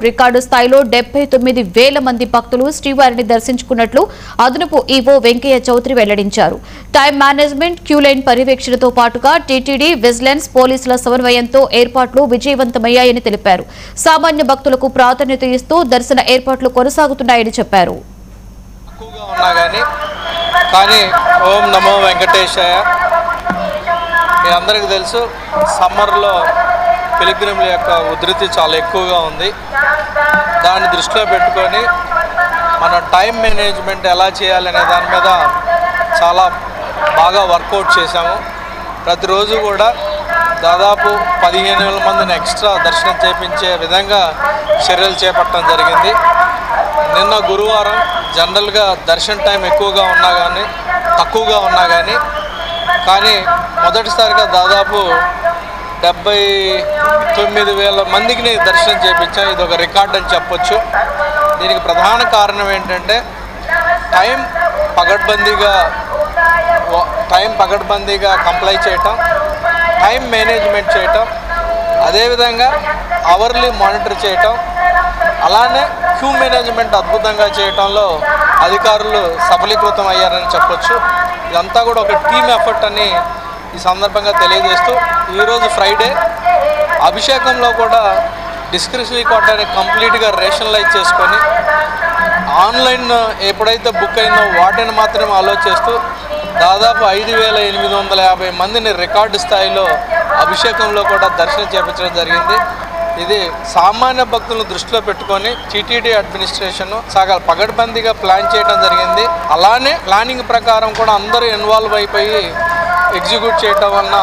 Record స్థాయిలో 79,000 మంది భక్తులు శ్రీవారిని దర్శించుకున్నట్లు అదనపు ఈవో వెంకయ్య చౌదరి వెల్లడించారు. టైం మేనేజ్మెంట్, క్యూలైన్ పర్యవేక్షణతో పాటుగా టీటీడీ, విజిలెన్స్, పోలీసుల సమన్వయంతో ఏర్పాట్లు విజయవంతమయ్యాయని తెలిపారు. సామాన్య భక్తులకు ప్రాధాన్యత ఇస్తూ దర్శన ఏర్పాట్లు కొనసాగుతున్నాయని చెప్పారు. కానీ ఓం నమో వెంకటేశాయ, మీ అందరికీ తెలుసు సమ్మర్లో పిలిగ్రిమ్ల యొక్క ఉధృతి చాలా ఎక్కువగా ఉంది. దాన్ని దృష్టిలో పెట్టుకొని మనం టైం మేనేజ్మెంట్ ఎలా చేయాలనే దాని మీద చాలా బాగా వర్కౌట్ చేశాము. ప్రతిరోజు కూడా దాదాపు 15,000 మందిని ఎక్స్ట్రా దర్శనం చేయించే విధంగా చర్యలు చేపట్టడం జరిగింది. నిన్న గురువారం జనరల్గా దర్శన టైం ఎక్కువగా ఉన్నా కానీ మొదటిసారిగా దాదాపు 79,000 మందికి దర్శనం చేయించాం. ఇది ఒక రికార్డ్ అని చెప్పొచ్చు. దీనికి ప్రధాన కారణం ఏంటంటే టైం పకడ్బందీగా కంప్లై చేయటం, టైం మేనేజ్మెంట్ చేయటం, అదేవిధంగా అవర్లీ మానిటర్ చేయటం, అలానే క్యూ మేనేజ్మెంట్ అద్భుతంగా చేయటంలో అధికారులు సఫలీకృతం అయ్యారని చెప్పొచ్చు. ఇదంతా కూడా ఒక టీమ్ ఎఫర్ట్ అని ఈ సందర్భంగా తెలియజేస్తూ, ఈరోజు ఫ్రైడే అభిషేకంలో కూడా డిస్క్రిప్షనరీ కోటాని కంప్లీట్గా రేషనలైజ్ చేసుకొని ఆన్లైన్ ఎప్పుడైతే బుక్ అయిందో వాటిని మాత్రమే అలో చేస్తూ దాదాపు 5,850 మందిని రికార్డు స్థాయిలో అభిషేకంలో కూడా దర్శనం చేయించడం జరిగింది. ఇది సామాన్య భక్తులను దృష్టిలో పెట్టుకొని టీటీడీ అడ్మినిస్ట్రేషన్ చాలా పగడ్బందీగా ప్లాన్ చేయడం జరిగింది. అలానే ప్లానింగ్ ప్రకారం కూడా అందరూ ఇన్వాల్వ్ అయిపోయి ఎగ్జిక్యూట్ చేయడం వలన